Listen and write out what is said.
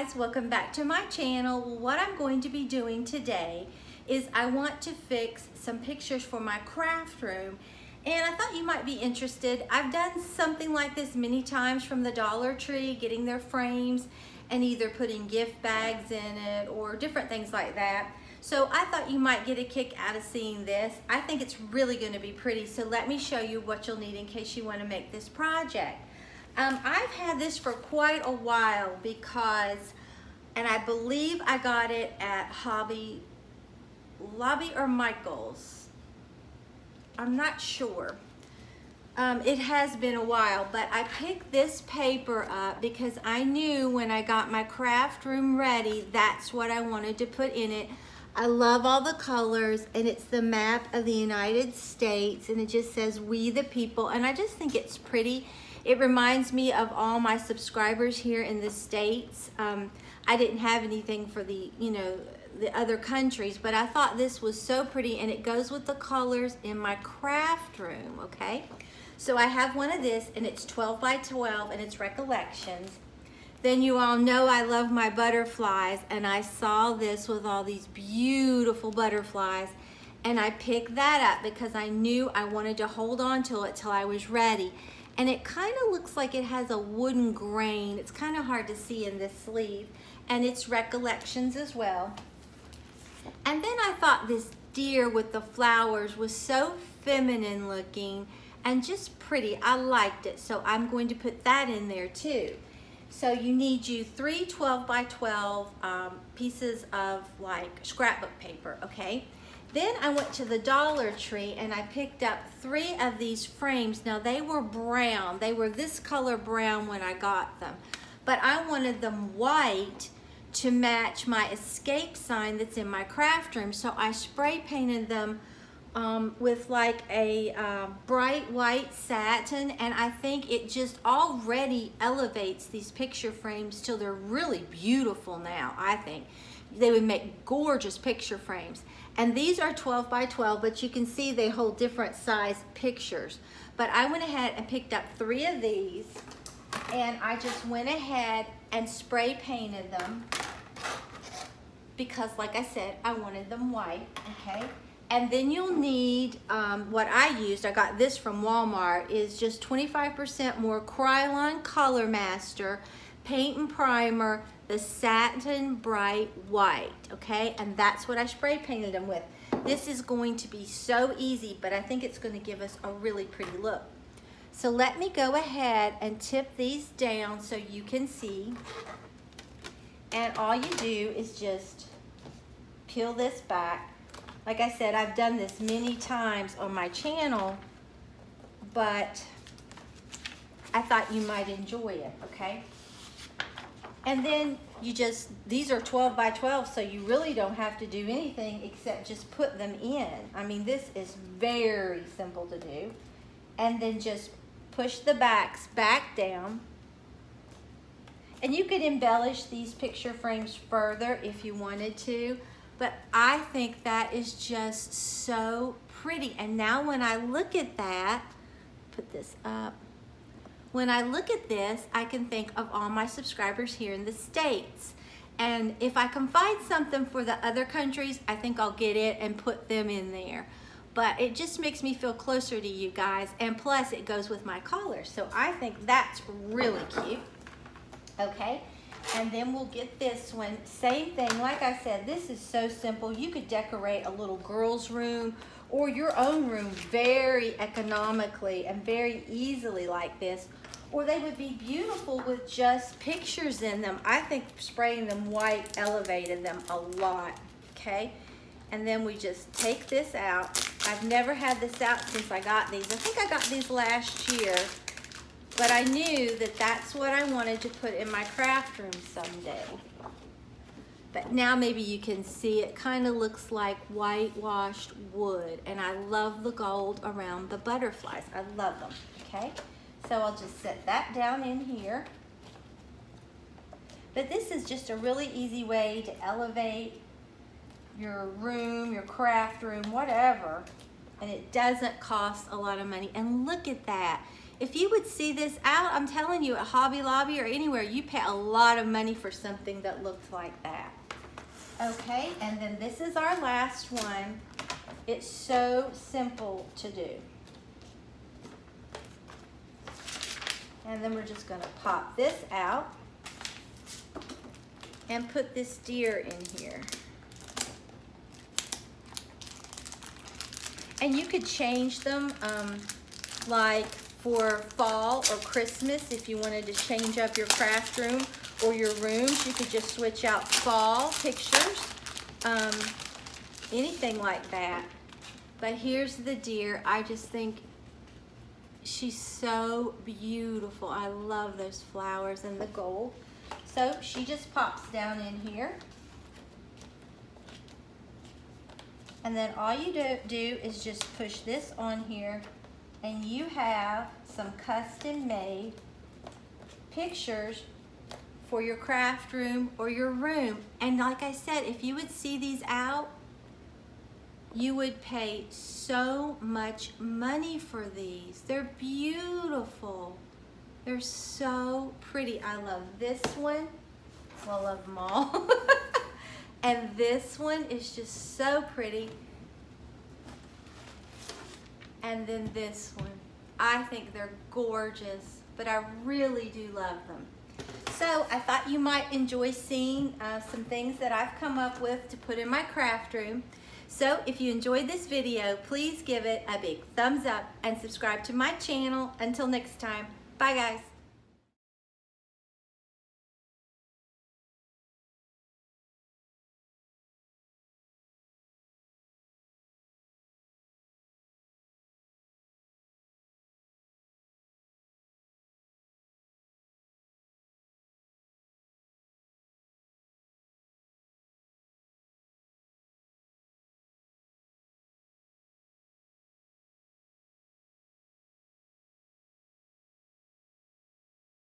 guys, welcome back to my channel. What I'm going to be doing today is I want to fix some pictures for my craft room, and I thought you might be interested. I've done something like this many times from the Dollar Tree, getting their frames and either putting gift bags in it or different things like that. So I thought you might get a kick out of seeing this. I think it's really going to be pretty, so let me show you what you'll need in case you want to make this project. I've had this for quite a while because, and I believe I got it at Hobby Lobby or Michael's. I'm not sure. It has been a while, but I picked this paper up because I knew when I got my craft room ready, that's what I wanted to put in it. I love all the colors, and it's the map of the United States, and it just says "We the People," and I just think it's pretty. It reminds me of all my subscribers here in the States. I didn't have anything for the other countries, but I thought this was so pretty, and it goes with the colors in my craft room, okay? So I have one of this, and it's 12 by 12, and it's Recollections. Then you all know I love my butterflies, and I saw this with all these beautiful butterflies, and I picked that up because I knew I wanted to hold on to it till I was ready. And it kind of looks like it has a wooden grain. It's kind of hard to see in this sleeve. And it's Recollections as well. And then I thought this deer with the flowers was so feminine looking and just pretty. I liked it, so I'm going to put that in there too. So you need three 12 by 12 pieces of like scrapbook paper, okay? Then I went to the Dollar Tree and I picked up 3 of these frames. Now they were brown. They were this color brown when I got them. But I wanted them white to match my escape sign that's in my craft room. So I spray painted them with like a bright white satin, and I think it just already elevates these picture frames till they're really beautiful now. I think they would make gorgeous picture frames. And these are 12 by 12, but you can see they hold different size pictures. But I went ahead and picked up 3 of these, and I just went ahead and spray painted them because, like I said, I wanted them white, okay? And then you'll need, what I used, I got this from Walmart, is just 25% more Krylon Color Master paint and primer, the Satin Bright White, okay? And that's what I spray painted them with. This is going to be so easy, but I think it's going to give us a really pretty look. So let me go ahead and tip these down so you can see. And all you do is just peel this back. Like I said, I've done this many times on my channel, but I thought you might enjoy it, okay? And then these are 12 by 12, so you really don't have to do anything except just put them in. I mean, this is very simple to do. And then just push the backs back down. And you could embellish these picture frames further if you wanted to, but I think that is just so pretty. And now when I look at that, put this up. When I look at this, I can think of all my subscribers here in the States. And if I can find something for the other countries, I think I'll get it and put them in there. But it just makes me feel closer to you guys, and plus it goes with my collar. So I think that's really cute. Okay, and then we'll get this one. Same thing, like I said, this is so simple. You could decorate a little girl's room or your own room very economically and very easily like this. Or they would be beautiful with just pictures in them. I think spraying them white elevated them a lot, okay? And then we just take this out. I've never had this out since I got these. I think I got these last year, but I knew that that's what I wanted to put in my craft room someday. But now maybe you can see it kind of looks like whitewashed wood, and I love the gold around the butterflies. I love them, okay? So I'll just set that down in here. But this is just a really easy way to elevate your room, your craft room, whatever. And it doesn't cost a lot of money. And look at that. If you would see this out, I'm telling you, at Hobby Lobby or anywhere, you pay a lot of money for something that looks like that. Okay, and then this is our last one. It's so simple to do. And then we're just gonna pop this out and put this deer in here. And you could change them like for fall or Christmas if you wanted to change up your craft room or your rooms. You could just switch out fall pictures, anything like that. But here's the deer. I just think she's so beautiful. I love those flowers and the gold. So she just pops down in here. And then all you do is just push this on here, and you have some custom made pictures for your craft room or your room. And like I said, if you would see these out, you would pay so much money for these. They're beautiful. They're so pretty. I love this one. Well, I love them all. And this one is just so pretty. And then this one. I think they're gorgeous, but I really do love them. So I thought you might enjoy seeing some things that I've come up with to put in my craft room. So if you enjoyed this video, please give it a big thumbs up and subscribe to my channel. Until next time, bye guys.